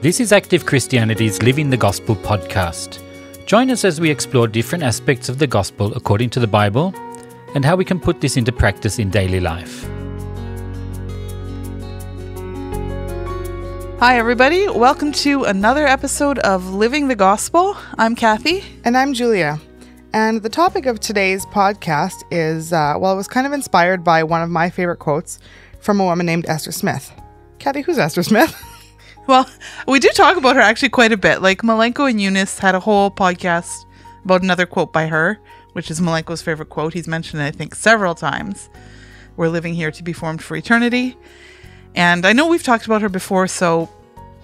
This is Active Christianity's Living the Gospel podcast. Join us as we explore different aspects of the gospel according to the Bible and how we can put this into practice in daily life. Hi, everybody. Welcome to another episode of Living the Gospel. I'm Kathy. And I'm Julia. And the topic of today's podcast is, it was kind of inspired by one of my favorite quotes from a woman named Esther Smith. Kathy, who's Esther Smith? Well, we do talk about her actually quite a bit. Like Malenko and Eunice had a whole podcast about another quote by her, which is Malenko's favorite quote. He's mentioned it, I think, several times. We're living here to be formed for eternity. And I know we've talked about her before, so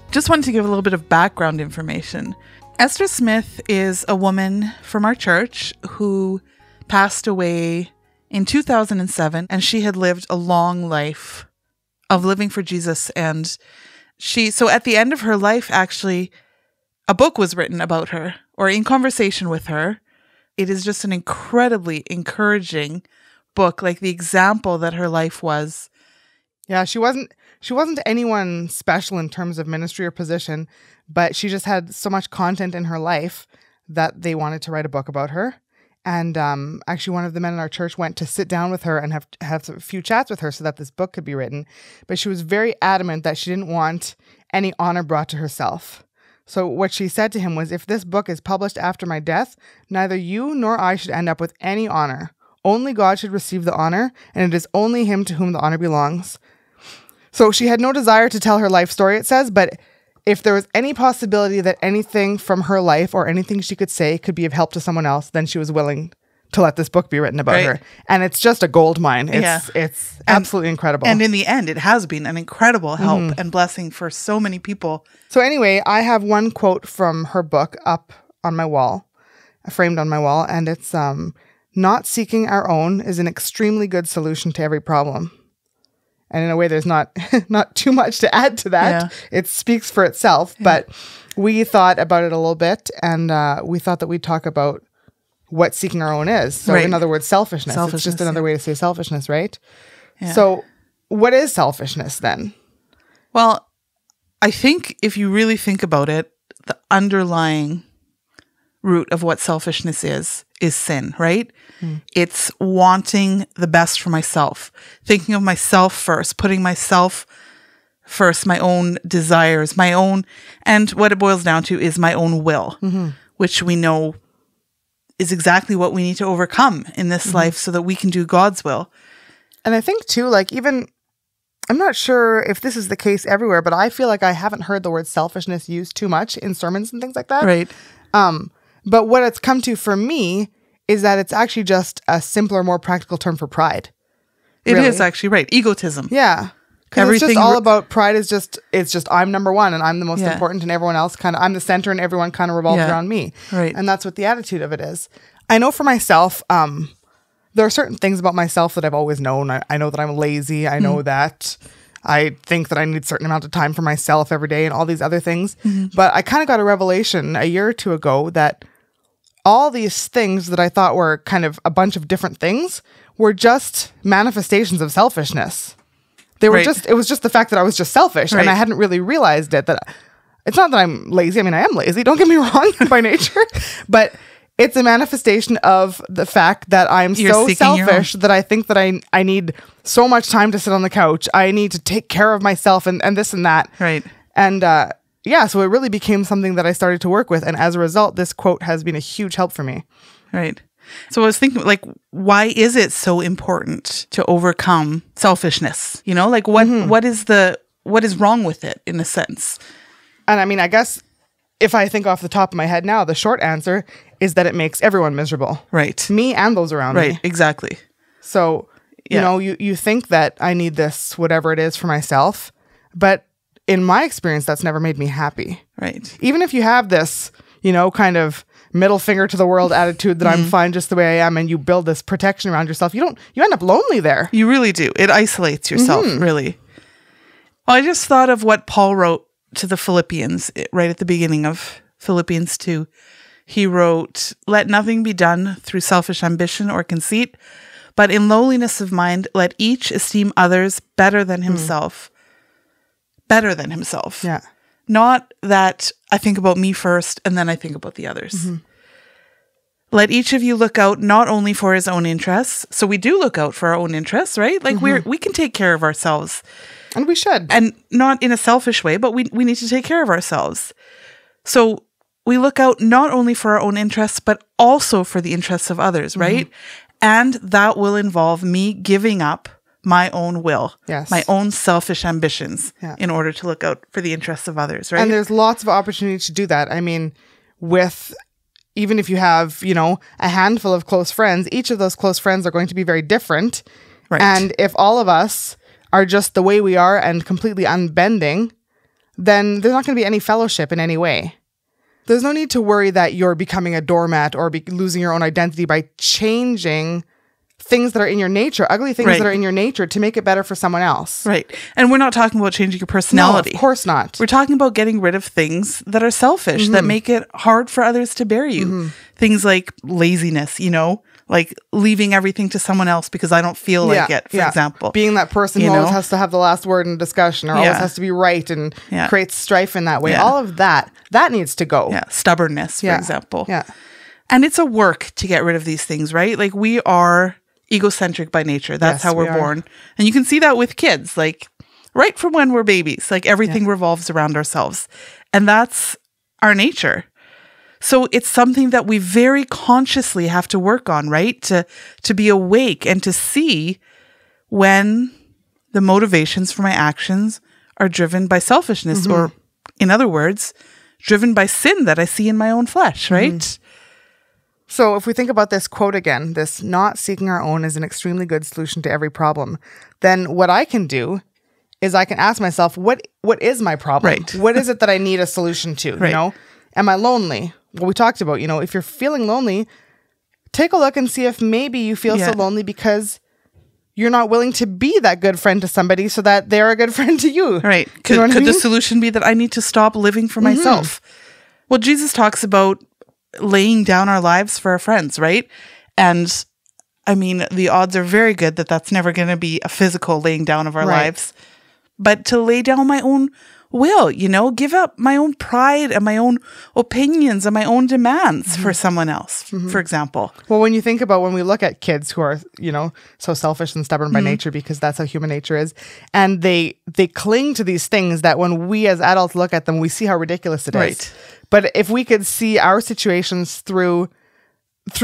just wanted to give a little bit of background information. Esther Smith is a woman from our church who passed away in 2007, and she had lived a long life of living for Jesus. And so at the end of her life, actually, a book was written about her, or in conversation with her. It is just an incredibly encouraging book, like the example that her life was. Yeah, she wasn't anyone special in terms of ministry or position, but she just had so much content in her life that they wanted to write a book about her. And actually, one of the men in our church went to sit down with her and have a few chats with her so that this book could be written. But she was very adamant that she didn't want any honor brought to herself. So what she said to him was, if this book is published after my death, neither you nor I should end up with any honor. Only God should receive the honor, and it is only him to whom the honor belongs. So she had no desire to tell her life story, it says, but if there was any possibility that anything from her life or anything she could say could be of help to someone else, then she was willing to let this book be written about her. And it's just a gold mine. It's absolutely incredible. And in the end, it has been an incredible help and blessing for so many people. So anyway, I have one quote from her book up on my wall, framed on my wall, and it's, not seeking our own is an extremely good solution to every problem. And in a way, there's not too much to add to that. Yeah. It speaks for itself. Yeah. But we thought about it a little bit, and we thought that we'd talk about what seeking our own is. So in other words, selfishness. It's just another way to say selfishness, right? Yeah. So what is selfishness then? Well, I think if you really think about it, the underlying root of what selfishness is sin, right? It's wanting the best for myself, thinking of myself first, putting myself first, my own desires, and what it boils down to is my own will, which we know is exactly what we need to overcome in this life so that we can do God's will. And I think too, I'm not sure if this is the case everywhere, but I feel like I haven't heard the word selfishness used too much in sermons and things like that. Right. But what it's come to for me is that it's actually just a simpler, more practical term for pride. It is actually, right. Egotism. Yeah. Because it's just all about pride it's just I'm number one and I'm the most important and everyone else I'm the center and everyone kind of revolves around me. Right. And that's what the attitude of it is. I know for myself, there are certain things about myself that I've always known. I know that I'm lazy. I know that I think that I need a certain amount of time for myself every day and all these other things. But I kind of got a revelation a year or two ago that all these things that I thought were kind of a bunch of different things were just manifestations of selfishness. They were it was just the fact that I was just selfish and I hadn't really realized it. That it's not that I'm lazy. I mean, I am lazy. Don't get me wrong by nature, but it's a manifestation of the fact that I'm so selfish that I think that I need so much time to sit on the couch. I need to take care of myself and this and that. Right. And, so it really became something that I started to work with. And as a result, this quote has been a huge help for me. Right. So I was thinking, why is it so important to overcome selfishness? You know, what is wrong with it in a sense? And I mean, I guess if I think off the top of my head now, the short answer is that it makes everyone miserable. Right. Me and those around me. Right. Exactly. So, you think that I need this, whatever it is for myself, but in my experience, that's never made me happy. Right. Even if you have this, kind of middle finger to the world attitude that I'm fine just the way I am, and you build this protection around yourself, you end up lonely there. You really do. It isolates yourself, really. Well, I just thought of what Paul wrote to the Philippians right at the beginning of Philippians 2. He wrote, "Let nothing be done through selfish ambition or conceit, but in lowliness of mind, let each esteem others better than himself. Better than himself. Yeah. not that I think about me first and then I think about the others. Let each of you look out not only for his own interests. So we do look out for our own interests, right? Like we can take care of ourselves. And we should. And not in a selfish way, but we need to take care of ourselves. So we look out not only for our own interests, but also for the interests of others, right? And that will involve me giving up my own will, my own selfish ambitions in order to look out for the interests of others, right? And there's lots of opportunity to do that. I mean, even if you have, a handful of close friends, each of those close friends are going to be very different. Right. And if all of us are just the way we are and completely unbending, then there's not going to be any fellowship in any way. There's no need to worry that you're becoming a doormat or losing your own identity by changing things that are in your nature, ugly things that are in your nature, to make it better for someone else. Right. And we're not talking about changing your personality. No, of course not. We're talking about getting rid of things that are selfish, that make it hard for others to bear you. Things like laziness, like leaving everything to someone else because I don't feel like it, for example. Being that person who always has to have the last word in a discussion or always has to be right and creates strife in that way. All of that needs to go. Yeah. Stubbornness, for example. Yeah. And it's a work to get rid of these things, right? Like we are egocentric by nature. That's how we're born. And you can see that with kids, like right from when we're babies, like everything revolves around ourselves. And that's our nature. So it's something that we very consciously have to work on, right? To be awake and to see when the motivations for my actions are driven by selfishness, or in other words, driven by sin that I see in my own flesh, right? So if we think about this quote again, this not seeking our own is an extremely good solution to every problem, then what I can do is I can ask myself, what is my problem? Right. What is it that I need a solution to? Right. Am I lonely? Well, we talked about, if you're feeling lonely, take a look and see if maybe you feel so lonely because you're not willing to be that good friend to somebody so that they're a good friend to you. Right. Could the solution be that I need to stop living for myself? Well, Jesus talks about laying down our lives for our friends, right? And I mean, the odds are very good that that's never going to be a physical laying down of our lives, but to lay down my own will, give up my own pride and my own opinions and my own demands for someone else, for example. Well, when you think about when we look at kids who are, so selfish and stubborn by nature, because that's how human nature is, and they cling to these things that when we as adults look at them, we see how ridiculous it is. Right. But if we could see our situations through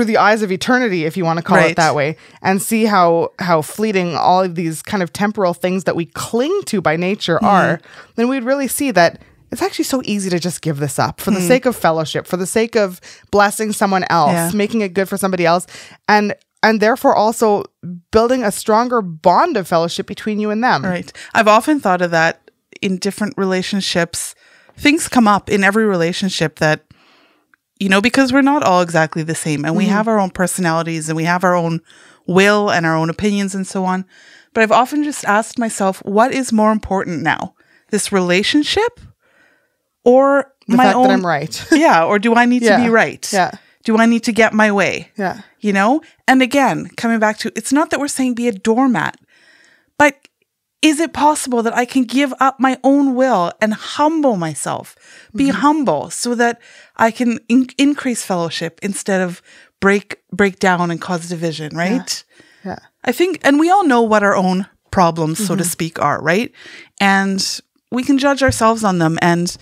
the eyes of eternity, if you want to call it that way, and see how fleeting all of these kind of temporal things that we cling to by nature are, then we'd really see that it's actually so easy to just give this up for the sake of fellowship, for the sake of blessing someone else, making it good for somebody else, and therefore also building a stronger bond of fellowship between you and them. Right. I've often thought of that in different relationships. Things come up in every relationship that, because we're not all exactly the same and we have our own personalities and we have our own will and our own opinions and so on. But I've often just asked myself, what is more important now? This relationship or the fact that I'm right? Yeah. Or do I need to be right? Yeah. Do I need to get my way? Yeah. And again, coming back to, it's not that we're saying be a doormat, but is it possible that I can give up my own will and humble myself, be humble so that I can increase fellowship instead of break down and cause division, right? Yeah. I think, and we all know what our own problems, so to speak, are, right? And we can judge ourselves on them and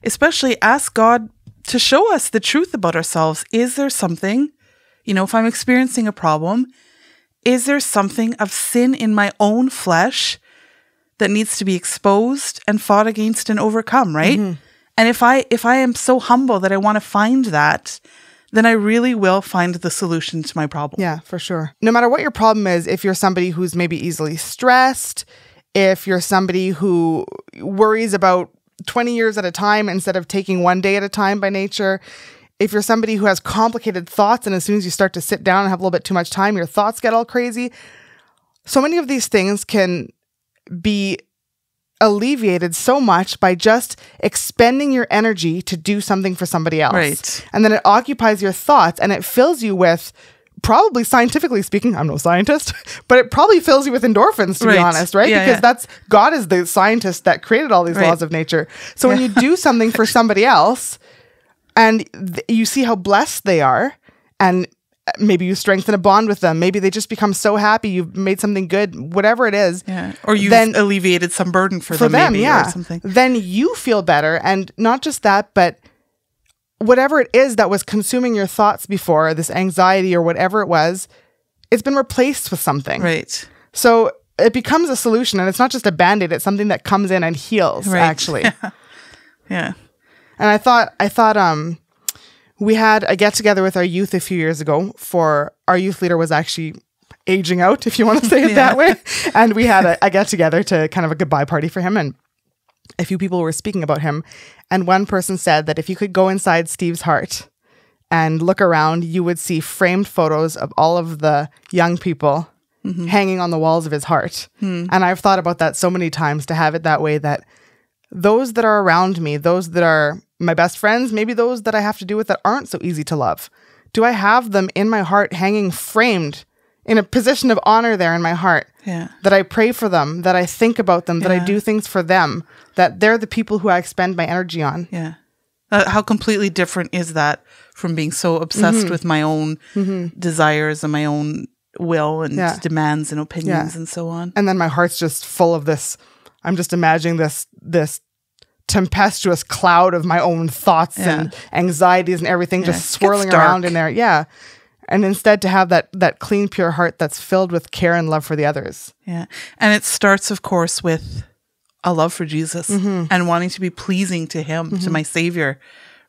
especially ask God to show us the truth about ourselves. Is there something, if I'm experiencing a problem, is there something of sin in my own flesh that needs to be exposed and fought against and overcome, right? And if I am so humble that I want to find that, then I really will find the solution to my problem. Yeah, for sure. No matter what your problem is, if you're somebody who's maybe easily stressed, if you're somebody who worries about 20 years at a time instead of taking one day at a time by nature, if you're somebody who has complicated thoughts and as soon as you start to sit down and have a little bit too much time, your thoughts get all crazy. So many of these things can be alleviated so much by just expending your energy to do something for somebody else. Right. And then it occupies your thoughts and it fills you with probably scientifically speaking, I'm no scientist, but it probably fills you with endorphins, to be honest, right? Yeah, because God is the scientist that created all these laws of nature. So when you do something for somebody else and you see how blessed they are, and maybe you strengthen a bond with them, maybe they just become so happy you've made something good, whatever it is. Yeah. Or you've alleviated some burden for them maybe, or something. Then you feel better. And not just that, but whatever it is that was consuming your thoughts before, this anxiety or whatever it was, it's been replaced with something. Right. So it becomes a solution, and it's not just a Band-Aid, it's something that comes in and heals, actually. Yeah. And I thought we had a get-together with our youth a few years ago for our youth leader was actually aging out, if you want to say it that way. And we had a get-together to kind of a goodbye party for him, and a few people were speaking about him. And one person said that if you could go inside Steve's heart and look around, you would see framed photos of all of the young people hanging on the walls of his heart. And I've thought about that so many times, to have it that way, that those that are around me, those that are my best friends, maybe those that I have to do with that aren't so easy to love, do I have them in my heart hanging framed in a position of honor there in my heart? That I pray for them, that I think about them, that I do things for them, that they're the people who I expend my energy on. Yeah. How completely different is that from being so obsessed with my own desires and my own will and demands and opinions and so on. And then my heart's just full of this, I'm just imagining this tempestuous cloud of my own thoughts and anxieties and everything just swirling around in there. Yeah. And instead to have that clean, pure heart that's filled with care and love for the others. Yeah. And it starts, of course, with a love for Jesus and wanting to be pleasing to him, to my Savior,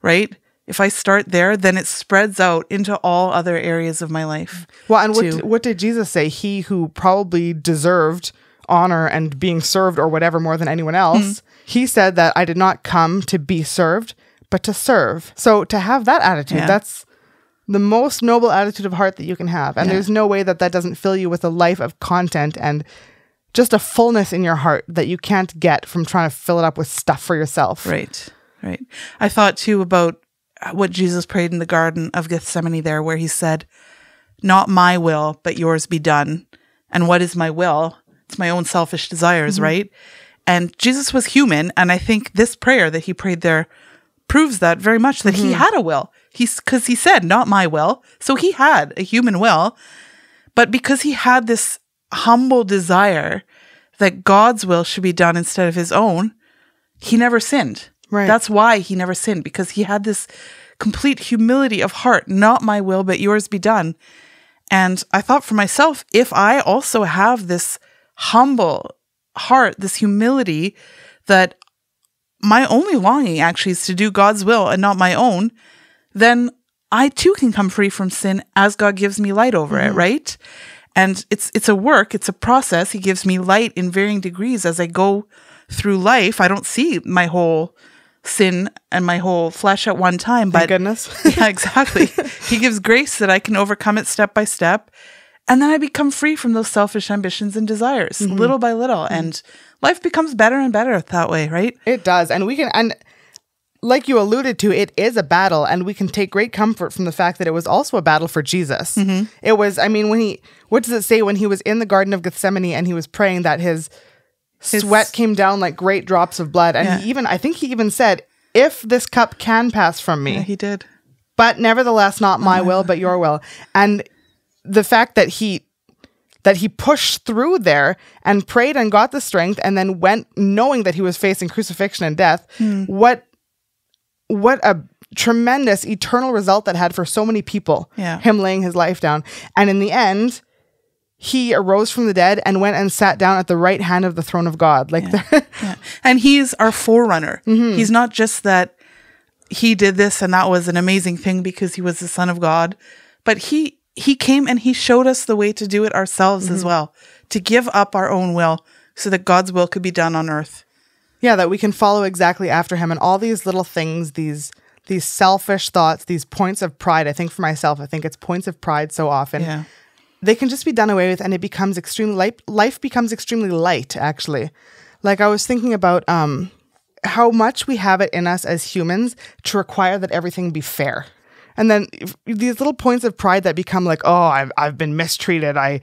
right? If I start there, then it spreads out into all other areas of my life. Well, and what did Jesus say? He who probably deserved honor and being served or whatever more than anyone else, he said that I did not come to be served, but to serve. So to have that attitude, that's the most noble attitude of heart that you can have. And there's no way that doesn't fill you with a life of content and just a fullness in your heart that you can't get from trying to fill it up with stuff for yourself. Right. I thought too about what Jesus prayed in the Garden of Gethsemane there, where he said, not my will, but yours be done. And what is my will? It's my own selfish desires, right? And Jesus was human. And I think this prayer that he prayed there proves that very much, that he had a will. Because he said, not my will. So he had a human will. But because he had this humble desire that God's will should be done instead of his own, he never sinned. Right. That's why he never sinned, because he had this complete humility of heart. Not my will, but yours be done. And I thought for myself, if I also have this humble heart, this humility, that my only longing actually is to do God's will and not my own, then I too can come free from sin as God gives me light over it, right? And it's a work, it's a process. He gives me light in varying degrees as I go through life. I don't see my whole sin and my whole flesh at one time. Thank goodness. Yeah, exactly. He gives grace that I can overcome it step by step. And then I become free from those selfish ambitions and desires, little by little. And life becomes better and better that way, right? It does. And and like you alluded to, it is a battle, and we can take great comfort from the fact that it was also a battle for Jesus. It was, I mean, what does it say when he was in the Garden of Gethsemane and he was praying that his sweat came down like great drops of blood? And I think he even said, if this cup can pass from me. Yeah, he did. But nevertheless, not my will, but your will. And the fact that he pushed through there and prayed and got the strength and then went knowing that he was facing crucifixion and death, what a tremendous eternal result that had for so many people, him laying his life down. And in the end, he arose from the dead and went and sat down at the right hand of the throne of God. And he's our forerunner. He's not just that he did this and that was an amazing thing because he was the Son of God, but he came and he showed us the way to do it ourselves as well, to give up our own will so that God's will could be done on earth. Yeah, that we can follow exactly after him. And all these little things, these selfish thoughts, these points of pride, I think for myself, I think it's points of pride so often. Yeah. They can just be done away with, and it becomes extremely life becomes extremely light, actually. Like I was thinking about how much we have it in us as humans to require that everything be fair. And then these little points of pride that become like, oh, I've been mistreated. I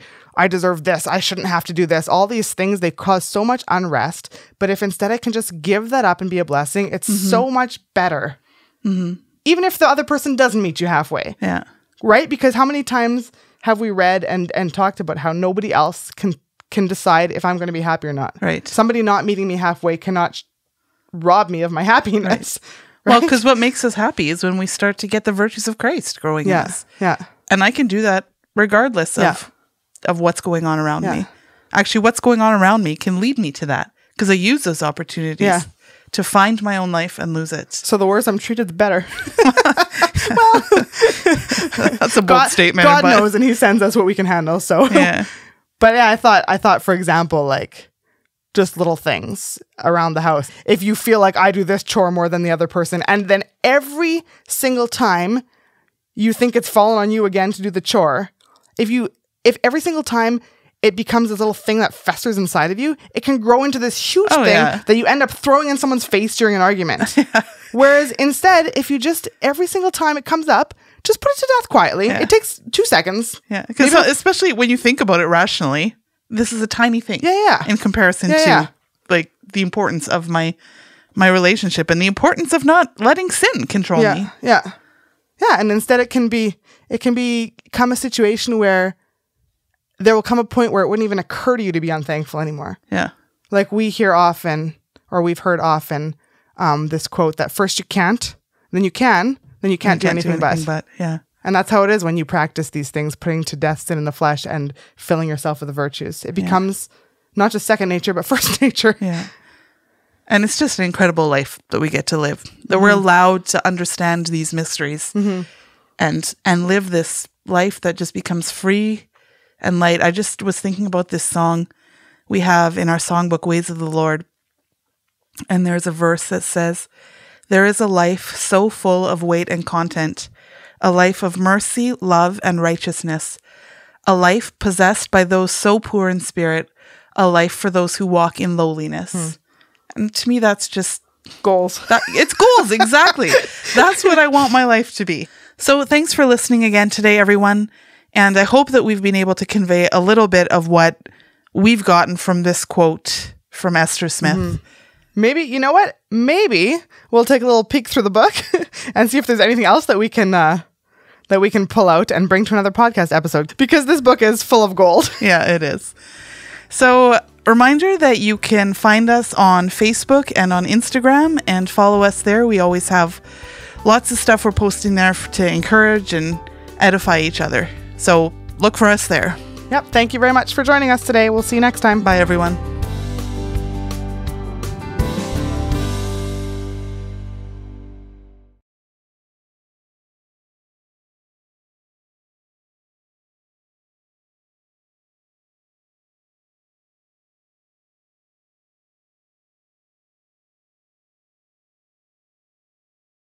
deserve this. I shouldn't have to do this. All these things, they cause so much unrest. But if instead I can just give that up and be a blessing, it's so much better. Even if the other person doesn't meet you halfway. Yeah. Right? Because how many times have we read and talked about how nobody else can decide if I'm going to be happy or not? Right. Somebody not meeting me halfway cannot rob me of my happiness. Right? Well, because what makes us happy is when we start to get the virtues of Christ growing in us. Yeah. And I can do that regardless of what's going on around me. Actually, what's going on around me can lead me to that because I use those opportunities to find my own life and lose it. So the worse I'm treated, the better. That's a bold statement. God knows, and he sends us what we can handle. So But yeah, I thought, for example, like just little things around the house. If you feel like I do this chore more than the other person, and then every single time you think it's fallen on you again to do the chore, if every single time it becomes this little thing that festers inside of you, it can grow into this huge thing that you end up throwing in someone's face during an argument. Whereas instead, if you just, every single time it comes up, just put it to death quietly. It takes 2 seconds. Yeah, because especially when you think about it rationally, this is a tiny thing. In comparison to like the importance of my relationship and the importance of not letting sin control me. Yeah. And instead it can become a situation where there will come a point where it wouldn't even occur to you to be unthankful anymore. Yeah. Like we hear often, or we've heard often, this quote that first you can't, then you can, then you can't do anything but. Yeah. And that's how it is when you practice these things, putting to death sin in the flesh and filling yourself with the virtues. It becomes not just second nature, but first nature. Yeah. And it's just an incredible life that we get to live, that we're allowed to understand these mysteries and live this life that just becomes free and light. I just was thinking about this song we have in our songbook, Ways of the Lord. And there's a verse that says, "There is a life so full of weight and content, a life of mercy, love, and righteousness, a life possessed by those so poor in spirit, a life for those who walk in lowliness." And to me, that's just goals. It's goals, exactly. That's what I want my life to be. So thanks for listening again today, everyone. And I hope that we've been able to convey a little bit of what we've gotten from this quote from Esther Smith. Maybe, you know what? Maybe we'll take a little peek through the book and see if there's anything else that we can pull out and bring to another podcast episode, because this book is full of gold. Yeah, it is. So reminder that you can find us on Facebook and on Instagram and follow us there. We always have lots of stuff we're posting there to encourage and edify each other. So look for us there. Yep. Thank you very much for joining us today. We'll see you next time. Bye, everyone.